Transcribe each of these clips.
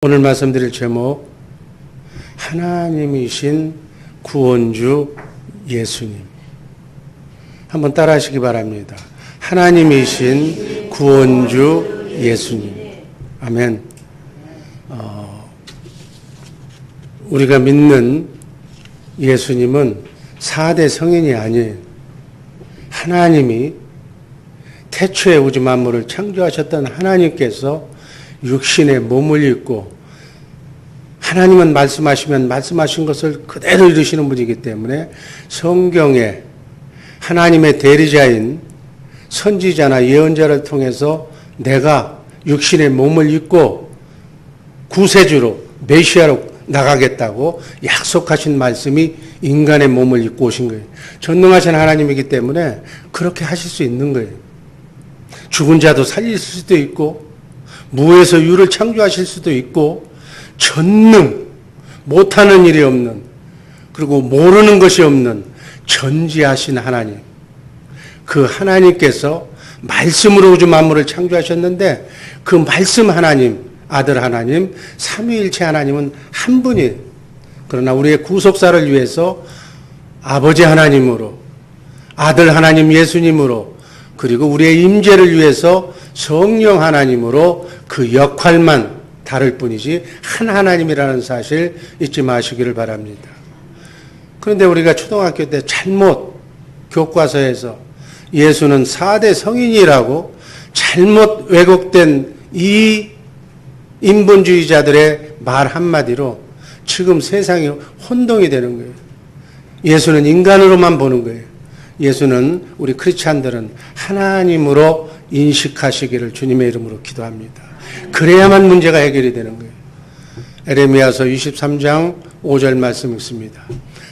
오늘 말씀드릴 제목, 하나님이신 구원주 예수님. 한번 따라 하시기 바랍니다. 하나님이신 구원주 예수님. 아멘. 우리가 믿는 예수님은 4대 성인이 아니에요. 하나님이 태초에 우주 만물을 창조하셨던 하나님께서 육신의 몸을 입고, 하나님은 말씀하시면 말씀하신 것을 그대로 이루시는 분이기 때문에 성경에 하나님의 대리자인 선지자나 예언자를 통해서 내가 육신의 몸을 입고 구세주로 메시아로 나가겠다고 약속하신 말씀이 인간의 몸을 입고 오신 거예요. 전능하신 하나님이기 때문에 그렇게 하실 수 있는 거예요. 죽은 자도 살릴 수도 있고, 무에서 유를 창조하실 수도 있고, 전능, 못하는 일이 없는, 그리고 모르는 것이 없는 전지하신 하나님. 그 하나님께서 말씀으로 우주 만물을 창조하셨는데, 그 말씀 하나님, 아들 하나님, 삼위일체 하나님은 한 분이에요. 그러나 우리의 구속사를 위해서 아버지 하나님으로, 아들 하나님 예수님으로, 그리고 우리의 임재를 위해서 성령 하나님으로 그 역할만 다를 뿐이지 한 하나님이라는 사실 잊지 마시기를 바랍니다. 그런데 우리가 초등학교 때 잘못 교과서에서 예수는 4대 성인이라고 잘못 왜곡된 이 인본주의자들의 말 한마디로 지금 세상이 혼동이 되는 거예요. 예수는 인간으로만 보는 거예요. 예수는 우리 크리스찬들은 하나님으로 인식하시기를 주님의 이름으로 기도합니다. 그래야만 문제가 해결이 되는 거예요. 에레미야서 23장 5절 말씀 읽습니다.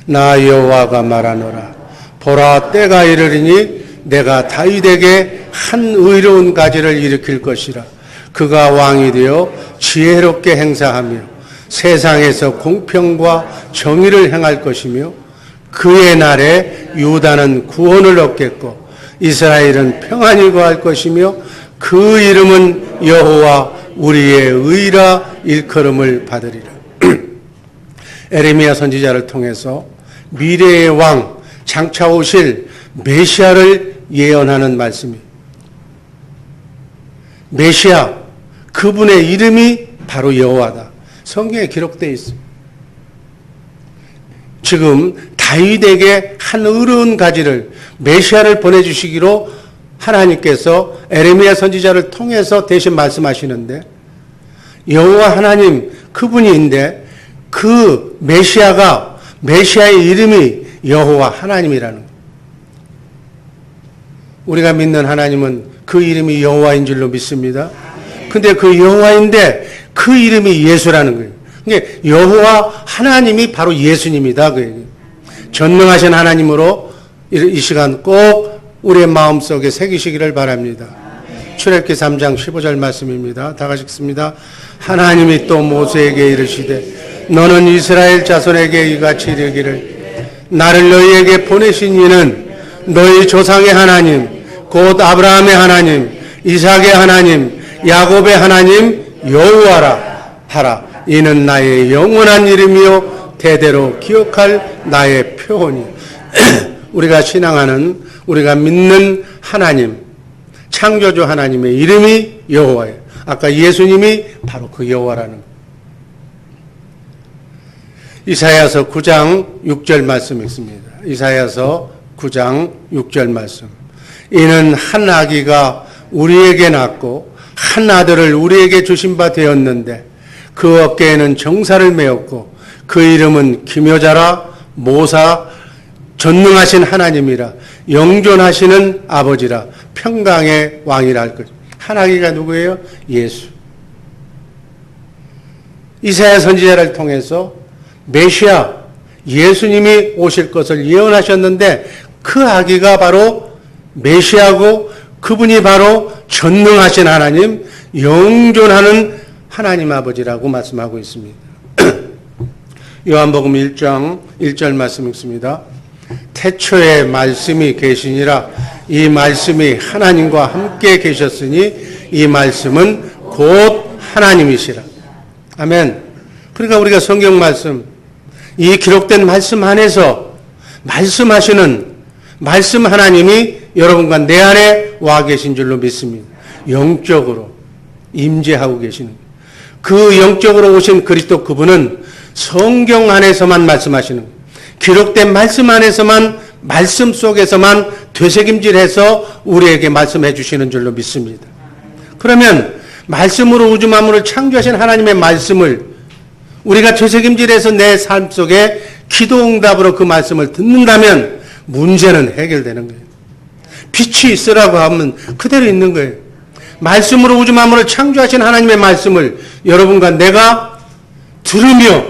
나 여호와가 말하노라. 보라, 때가 이르리니 내가 다윗에게 한 의로운 가지를 일으킬 것이라. 그가 왕이 되어 지혜롭게 행사하며 세상에서 공평과 정의를 행할 것이며 그의 날에 유다는 구원을 얻겠고 이스라엘은 평안히 거할 것이며 그 이름은 여호와 우리의 의라 일컬음을 받으리라. 에레미야 선지자를 통해서 미래의 왕, 장차 오실 메시아를 예언하는 말씀이, 메시아, 그분의 이름이 바로 여호와다. 성경에 기록되어 있습니다. 지금 다윗에게 한 의로운 가지를, 메시아를 보내주시기로 하나님께서 에레미야 선지자를 통해서 대신 말씀하시는데, 여호와 하나님 그분인데 그 메시아가, 메시아의 이름이 여호와 하나님이라는 거예요. 우리가 믿는 하나님은 그 이름이 여호와인 줄로 믿습니다. 근데 그 여호와인데 그 이름이 예수라는 거예요. 그러니까 여호와 하나님이 바로 예수님이다. 그 얘기예요. 전능하신 하나님으로 이 시간 꼭 우리의 마음속에 새기시기를 바랍니다. 출애굽기 3장 15절 말씀입니다. 다 같이 읽습니다. 하나님이 또 모세에게 이르시되 너는 이스라엘 자손에게 이같이 이르기를 나를 너희에게 보내신 이는 너희 조상의 하나님 곧 아브라함의 하나님 이삭의 하나님 야곱의 하나님 여호와라 하라. 이는 나의 영원한 이름이요 대대로 기억할 나의 표본이. 우리가 신앙하는, 우리가 믿는 하나님, 창조주 하나님의 이름이 여호와예요. 아까 예수님이 바로 그 여호와라는 거예요. 이사야서 9장 6절 말씀 읽습니다. 이사야서 9장 6절 말씀. 이는 한 아기가 우리에게 낳고 한 아들을 우리에게 주신 바 되었는데 그 어깨에는 정사를 메었고 그 이름은 기묘자라 모사 전능하신 하나님이라 영존하시는 아버지라 평강의 왕이라 할 것. 한 아기가 누구예요? 예수. 이사야 선지자를 통해서 메시아 예수님이 오실 것을 예언하셨는데 그 아기가 바로 메시아고 그분이 바로 전능하신 하나님, 영존하는 하나님 아버지라고 말씀하고 있습니다. 요한복음 1장 1절 말씀 읽습니다. 태초에 말씀이 계시니라. 이 말씀이 하나님과 함께 계셨으니 이 말씀은 곧 하나님이시라. 아멘. 그러니까 우리가 성경 말씀, 이 기록된 말씀 안에서 말씀하시는 말씀 하나님이 여러분과 내 안에 와 계신 줄로 믿습니다. 영적으로 임재하고 계시는 그 영적으로 오신 그리스도 그분은 성경 안에서만 말씀하시는 거예요. 기록된 말씀 안에서만 말씀 속에서만 되새김질해서 우리에게 말씀해 주시는 줄로 믿습니다. 그러면 말씀으로 우주 만물을 창조하신 하나님의 말씀을 우리가 되새김질해서 내 삶 속에 기도 응답으로 그 말씀을 듣는다면 문제는 해결되는 거예요. 빛이 있으라고 하면 그대로 있는 거예요. 말씀으로 우주 만물을 창조하신 하나님의 말씀을 여러분과 내가 들으며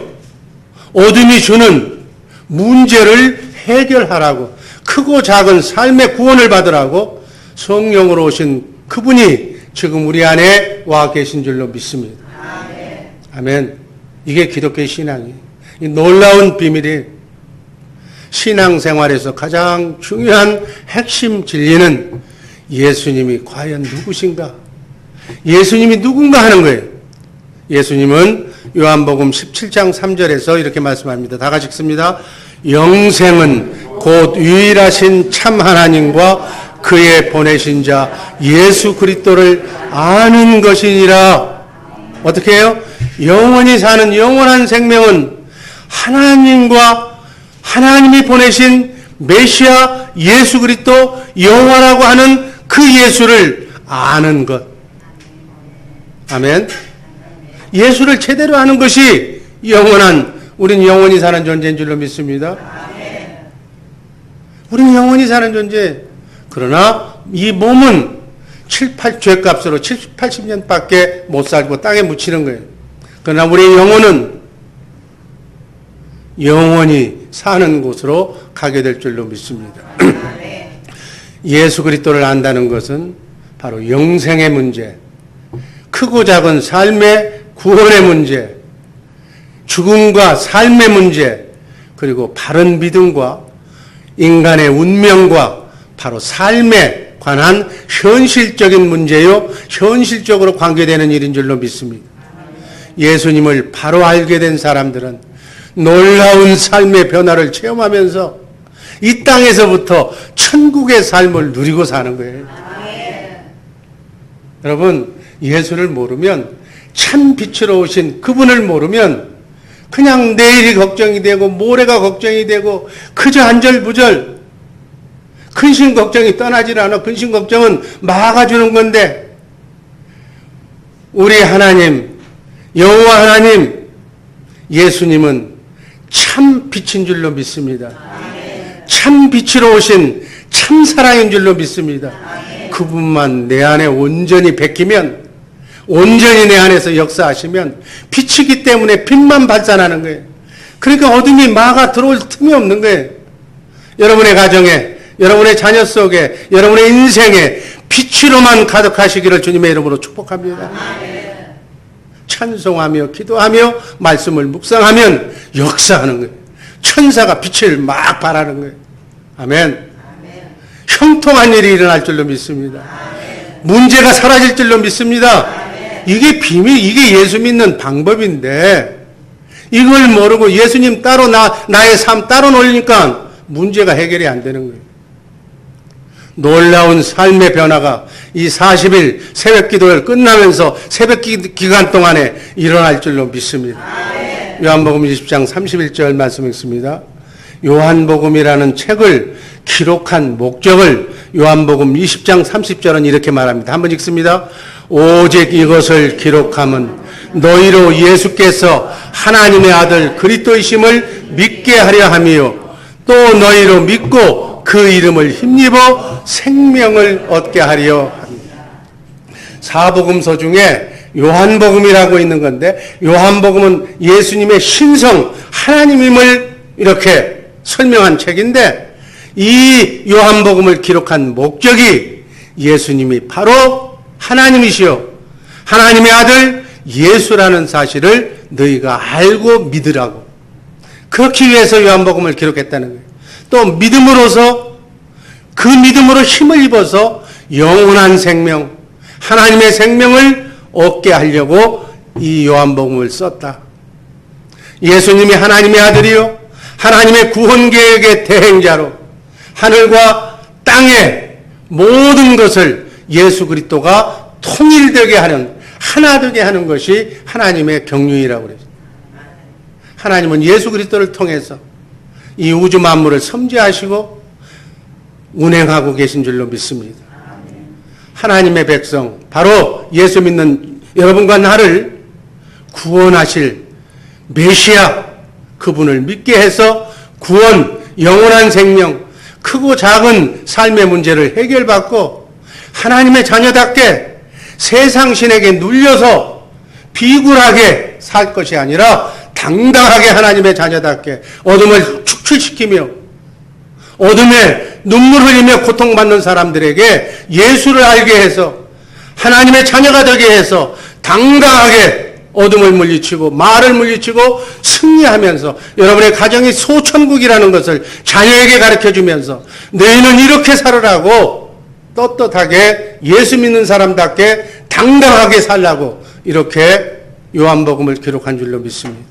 어둠이 주는 문제를 해결하라고, 크고 작은 삶의 구원을 받으라고 성령으로 오신 그분이 지금 우리 안에 와 계신 줄로 믿습니다. 아멘. 아멘. 이게 기독교의 신앙이에요. 이 놀라운 비밀이 신앙생활에서 가장 중요한 핵심 진리는 예수님이 과연 누구신가? 예수님이 누군가 하는 거예요. 예수님은 요한복음 17장 3절에서 이렇게 말씀합니다. 다 같이 읽습니다. 영생은 곧 유일하신 참 하나님과 그의 보내신 자 예수 그리스도를 아는 것이니라. 어떻게 해요? 영원히 사는 영원한 생명은 하나님과 하나님이 보내신 메시아 예수 그리스도 여호와라고 하는 그 예수를 아는 것. 아멘. 예수를 제대로 아는 것이 영원한, 우린 영원히 사는 존재인 줄로 믿습니다. 우린 영원히 사는 존재. 그러나 이 몸은 죄값으로 70, 80년밖에 못 살고 땅에 묻히는 거예요. 그러나 우리의 영혼은 영원히 사는 곳으로 가게 될 줄로 믿습니다. 예수 그리스도를 안다는 것은 바로 영생의 문제, 크고 작은 삶의 구원의 문제, 죽음과 삶의 문제, 그리고 바른 믿음과 인간의 운명과 바로 삶에 관한 현실적인 문제요, 현실적으로 관계되는 일인 줄로 믿습니다. 예수님을 바로 알게 된 사람들은 놀라운 삶의 변화를 체험하면서 이 땅에서부터 천국의 삶을 누리고 사는 거예요. 여러분, 예수를 모르면, 참 빛으로 오신 그분을 모르면 그냥 내일이 걱정이 되고 모레가 걱정이 되고 그저 안절부절, 근심 걱정이 떠나질 않아. 근심 걱정은 막아주는 건데, 우리 하나님, 여호와 하나님, 예수님은 참 빛인 줄로 믿습니다. 참 빛으로 오신 참 사랑인 줄로 믿습니다. 그분만 내 안에 온전히 베끼면, 온전히 내 안에서 역사하시면 빛이기 때문에 빛만 발산하는 거예요. 그러니까 어둠이 막아 들어올 틈이 없는 거예요. 여러분의 가정에, 여러분의 자녀 속에, 여러분의 인생에 빛으로만 가득하시기를 주님의 이름으로 축복합니다. 찬송하며 기도하며 말씀을 묵상하면 역사하는 거예요. 천사가 빛을 막 발하는 거예요. 아멘. 형통한 일이 일어날 줄로 믿습니다. 문제가 사라질 줄로 믿습니다. 이게 비밀, 이게 예수 믿는 방법인데, 이걸 모르고 예수님 따로 나의 삶 따로 놀리니까 문제가 해결이 안 되는 거예요. 놀라운 삶의 변화가 이 40일 새벽 기도를 끝나면서 새벽 기간 동안에 일어날 줄로 믿습니다. 요한복음 20장 31절 말씀 읽습니다. 요한복음이라는 책을 기록한 목적을 요한복음 20장 30절은 이렇게 말합니다. 한번 읽습니다. 오직 이것을 기록함은 너희로 예수께서 하나님의 아들 그리스도이심을 믿게 하려 함이요 또 너희로 믿고 그 이름을 힘입어 생명을 얻게 하려 합니다. 사복음서 중에 요한복음이라고 있는 건데, 요한복음은 예수님의 신성 하나님임을 이렇게 설명한 책인데, 이 요한복음을 기록한 목적이 예수님이 바로 하나님이시요 하나님의 아들 예수라는 사실을 너희가 알고 믿으라고, 그렇기 위해서 요한복음을 기록했다는 거예요. 또 믿음으로서, 그 믿음으로 힘을 입어서 영원한 생명, 하나님의 생명을 얻게 하려고 이 요한복음을 썼다. 예수님이 하나님의 아들이요 하나님의 구원 계획의 대행자로 하늘과 땅의 모든 것을 예수 그리스도가 통일되게 하는, 하나 되게 하는 것이 하나님의 경륜이라고 그랬어요. 하나님은 예수 그리스도를 통해서 이 우주 만물을 섬재하시고 운행하고 계신 줄로 믿습니다. 하나님의 백성, 바로 예수 믿는 여러분과 나를 구원하실 메시아, 그분을 믿게 해서 구원, 영원한 생명, 크고 작은 삶의 문제를 해결받고 하나님의 자녀답게 세상 신에게 눌려서 비굴하게 살 것이 아니라 당당하게 하나님의 자녀답게 어둠을 축출시키며 어둠에 눈물 흘리며 고통받는 사람들에게 예수를 알게 해서 하나님의 자녀가 되게 해서 당당하게 어둠을 물리치고 말을 물리치고 승리하면서 여러분의 가정이 소천국이라는 것을 자녀에게 가르쳐주면서 너희는 이렇게 살으라고 떳떳하게 예수 믿는 사람답게 당당하게 살라고 이렇게 요한복음을 기록한 줄로 믿습니다.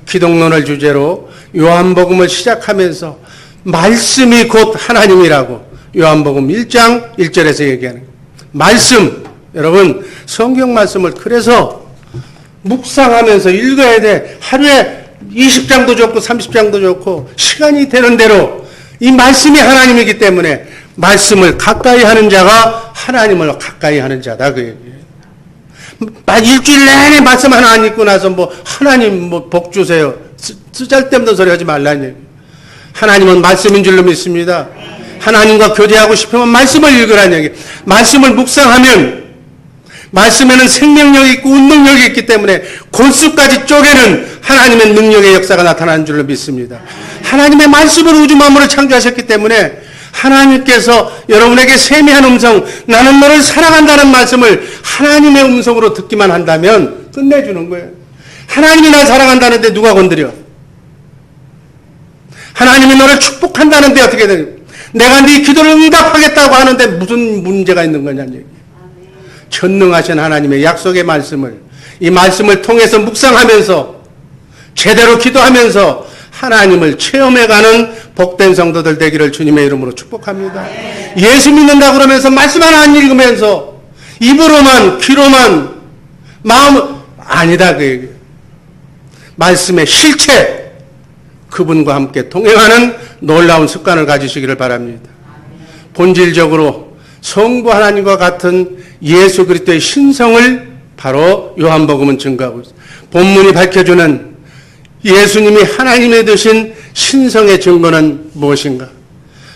기독론을 주제로 요한복음을 시작하면서 말씀이 곧 하나님이라고 요한복음 1장 1절에서 얘기하는 거예요. 말씀, 여러분 성경 말씀을 그래서 묵상하면서 읽어야 돼. 하루에 20장도 좋고 30장도 좋고 시간이 되는 대로 이 말씀이 하나님이기 때문에 말씀을 가까이 하는 자가 하나님을 가까이 하는 자다 그 얘기예요. 일주일 내내 말씀 하나 안 읽고 나서 뭐 하나님 뭐 복 주세요. 쓰잘데없는 소리 하지 말라는 얘기예요. 하나님은 말씀인 줄로 믿습니다. 하나님과 교제하고 싶으면 말씀을 읽으라는 얘기예요. 말씀을 묵상하면 말씀에는 생명력이 있고 운동력이 있기 때문에 골수까지 쪼개는 하나님의 능력의 역사가 나타나는 줄로 믿습니다. 하나님의 말씀으로 우주 만물을 창조하셨기 때문에 하나님께서 여러분에게 세미한 음성, 나는 너를 사랑한다는 말씀을 하나님의 음성으로 듣기만 한다면 끝내주는 거예요. 하나님이 날 사랑한다는데 누가 건드려? 하나님이 너를 축복한다는데 어떻게 되냐? 내가 네 기도를 응답하겠다고 하는데 무슨 문제가 있는 거냐는 얘기예요. 전능하신 하나님의 약속의 말씀을, 이 말씀을 통해서 묵상하면서 제대로 기도하면서 하나님을 체험해가는 복된 성도들 되기를 주님의 이름으로 축복합니다. 예수 믿는다 그러면서 말씀 하나 안 읽으면서 입으로만 귀로만 마음 아니다 그 얘기예요. 말씀의 실체, 그분과 함께 동행하는 놀라운 습관을 가지시기를 바랍니다. 본질적으로 성부 하나님과 같은 예수 그리스도의 신성을 바로 요한복음은 증거하고 있습니다. 본문이 밝혀주는 예수님이 하나님의 되신 신성의 증거는 무엇인가?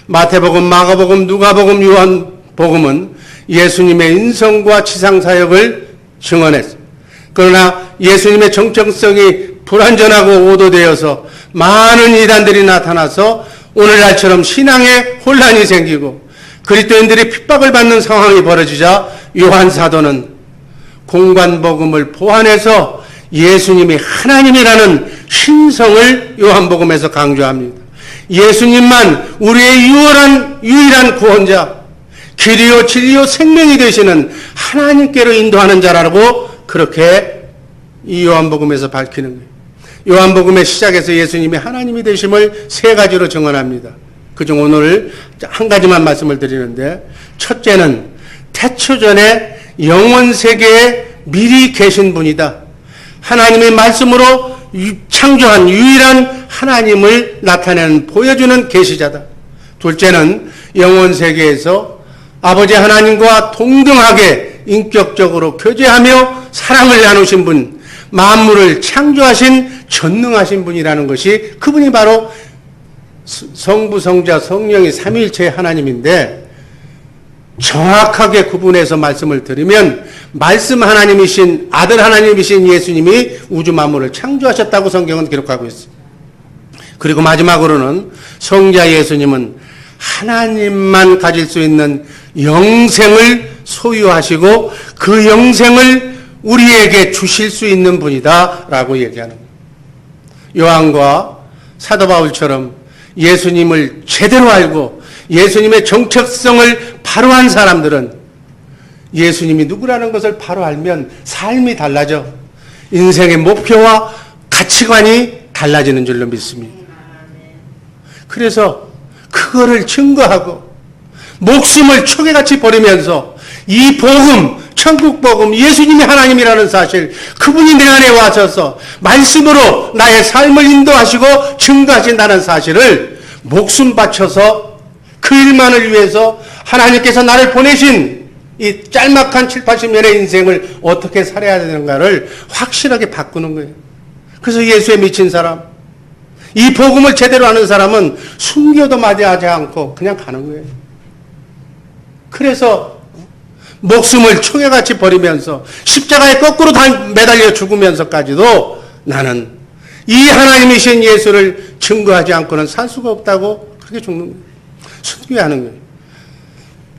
마태복음, 마가복음, 누가복음, 요한복음은 예수님의 인성과 지상사역을 증언했습니다. 그러나 예수님의 정체성이 불완전하고 오도되어서 많은 이단들이 나타나서 오늘날처럼 신앙에 혼란이 생기고 그리스도인들이 핍박을 받는 상황이 벌어지자 요한 사도는 공관복음을 보완해서 예수님이 하나님이라는 신성을 요한복음에서 강조합니다. 예수님만 우리의 유일한 구원자, 길이요 진리요 생명이 되시는 하나님께로 인도하는 자라고 그렇게 이 요한복음에서 밝히는 거예요. 요한복음의 시작에서 예수님이 하나님이 되심을 세 가지로 증언합니다. 그중 오늘 한 가지만 말씀을 드리는데, 첫째는 태초전에 영원세계에 미리 계신 분이다. 하나님의 말씀으로 창조한 유일한 하나님을 나타내는, 보여주는 계시자다. 둘째는 영원세계에서 아버지 하나님과 동등하게 인격적으로 교제하며 사랑을 나누신 분, 만물을 창조하신 전능하신 분이라는 것이, 그분이 바로 성부, 성자, 성령이 삼위일체의 하나님인데, 정확하게 구분해서 말씀을 드리면 말씀 하나님이신, 아들 하나님이신 예수님이 우주 만물을 창조하셨다고 성경은 기록하고 있습니다. 그리고 마지막으로는 성자 예수님은 하나님만 가질 수 있는 영생을 소유하시고 그 영생을 우리에게 주실 수 있는 분이다 라고 얘기하는 거예요. 요한과 사도 바울처럼 예수님을 제대로 알고 예수님의 정체성을 바로한 사람들은 예수님이 누구라는 것을 바로 알면 삶이 달라져. 인생의 목표와 가치관이 달라지는 줄로 믿습니다. 그래서 그거를 증거하고 목숨을 초계같이 버리면서 이 복음, 천국 복음, 예수님이 하나님이라는 사실, 그분이 내 안에 와셔서 말씀으로 나의 삶을 인도하시고 증거하신다는 사실을 목숨 바쳐서 그 일만을 위해서 하나님께서 나를 보내신 이 짤막한 7, 80년의 인생을 어떻게 살아야 되는가를 확실하게 바꾸는 거예요. 그래서 예수에 미친 사람, 이 복음을 제대로 아는 사람은 순교도 맞이하지 않고 그냥 가는 거예요. 그래서 목숨을 총에같이 버리면서 십자가에 거꾸로 매달려 죽으면서까지도 나는 이 하나님이신 예수를 증거하지 않고는 살 수가 없다고 그렇게 죽는 거예요. 순교하는 거예요.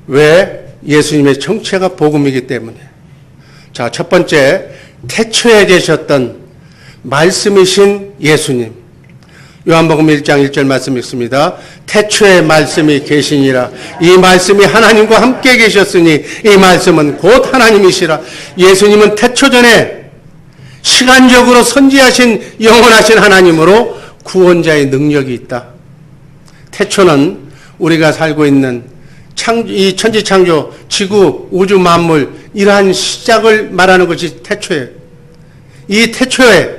왜? 예수님의 정체가 복음이기 때문에. 자, 첫 번째, 태초에 계셨던 말씀이신 예수님. 요한복음 1장 1절 말씀 읽습니다. 태초에 말씀이 계시니라. 이 말씀이 하나님과 함께 계셨으니 이 말씀은 곧 하나님이시라. 예수님은 태초 전에 시간적으로 선지하신 영원하신 하나님으로 구원자의 능력이 있다. 태초는 우리가 살고 있는 이 천지창조, 지구, 우주 만물 이러한 시작을 말하는 것이 태초예요. 이 태초에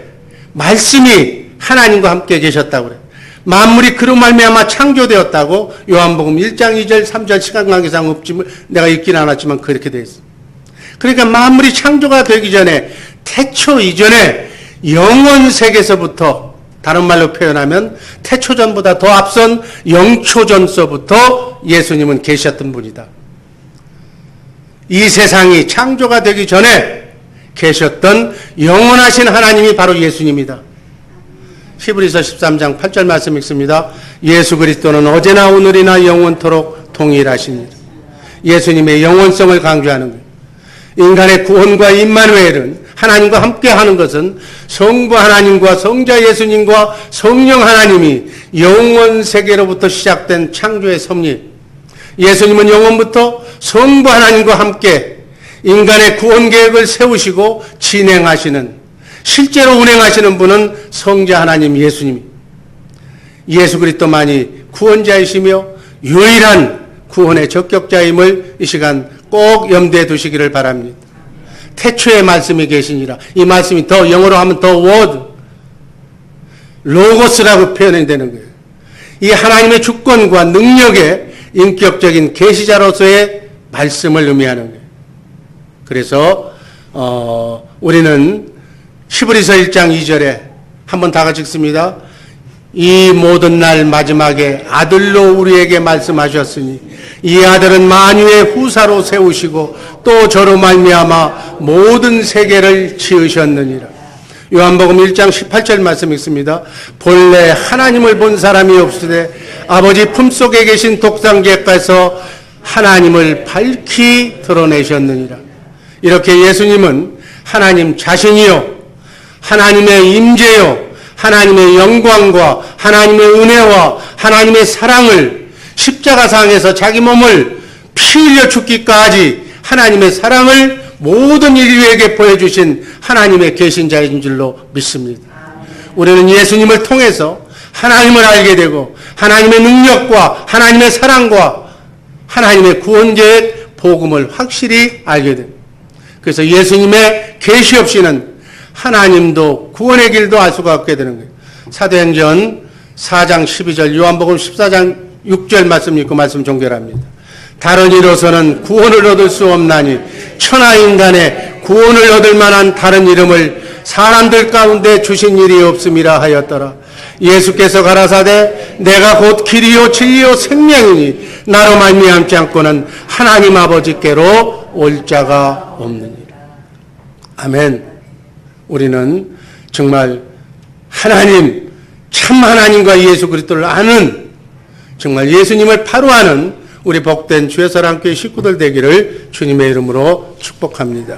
말씀이 하나님과 함께 계셨다고 그래요. 만물이 그로 말미암아 창조되었다고 요한복음 1장 2절 3절 시간 관계상 없지만 내가 읽지는 않았지만 그렇게 되어 있습니다. 그러니까 만물이 창조가 되기 전에 태초 이전에 영원 세계에서부터, 다른 말로 표현하면 태초전보다 더 앞선 영초전서부터 예수님은 계셨던 분이다. 이 세상이 창조가 되기 전에 계셨던 영원하신 하나님이 바로 예수님이다. 히브리서 13장 8절 말씀 읽습니다. 예수 그리스도는 어제나 오늘이나 영원토록 동일하십니다. 예수님의 영원성을 강조하는 거예요. 인간의 구원과 임마누엘은, 하나님과 함께하는 것은 성부 하나님과 성자 예수님과 성령 하나님이 영원 세계로부터 시작된 창조의 섭리. 예수님은 영원부터 성부 하나님과 함께 인간의 구원 계획을 세우시고 진행하시는, 실제로 운행하시는 분은 성자 하나님 예수님. 예수 그리스도만이 구원자이시며 유일한 구원의 적격자임을 이 시간 꼭 염두에 두시기를 바랍니다. 태초에 말씀이 계시니라. 이 말씀이 더 영어로 하면 더 워드, 로고스라고 표현이 되는 거예요. 이 하나님의 주권과 능력의 인격적인 계시자로서의 말씀을 의미하는 거예요. 그래서 우리는 히브리서 1장 2절에 한번 다 같이 읽습니다. 이 모든 날 마지막에 아들로 우리에게 말씀하셨으니 이 아들은 만유의 후사로 세우시고 또 저로 말미암아 모든 세계를 지으셨느니라. 요한복음 1장 18절 말씀 읽습니다. 본래 하나님을 본 사람이 없으되 아버지 품속에 계신 독생자께서 하나님을 밝히 드러내셨느니라. 이렇게 예수님은 하나님 자신이요, 하나님의 임재요, 하나님의 영광과 하나님의 은혜와 하나님의 사랑을 십자가상에서 자기 몸을 피 흘려 죽기까지 하나님의 사랑을 모든 인류에게 보여주신 하나님의 계신 자인 줄로 믿습니다. 우리는 예수님을 통해서 하나님을 알게 되고 하나님의 능력과 하나님의 사랑과 하나님의 구원계획 복음을 확실히 알게 됩니다. 그래서 예수님의 계시 없이는 하나님도 구원의 길도 알 수가 없게 되는 거예요. 사도행전 4장 12절, 요한복음 14장 6절 말씀 읽고 말씀 종결합니다. 다른 이로서는 구원을 얻을 수 없나니 천하 인간의 구원을 얻을 만한 다른 이름을 사람들 가운데 주신 일이 없음이라 하였더라. 예수께서 가라사대 내가 곧 길이요 진리요 생명이니 나로 말미암지 않고는 하나님 아버지께로 올 자가 없느니라. 아멘. 우리는 정말 하나님, 참 하나님과 예수 그리스도를 아는, 정말 예수님을 바로 아는 우리 복된 주의 사랑교회 식구들 되기를 주님의 이름으로 축복합니다.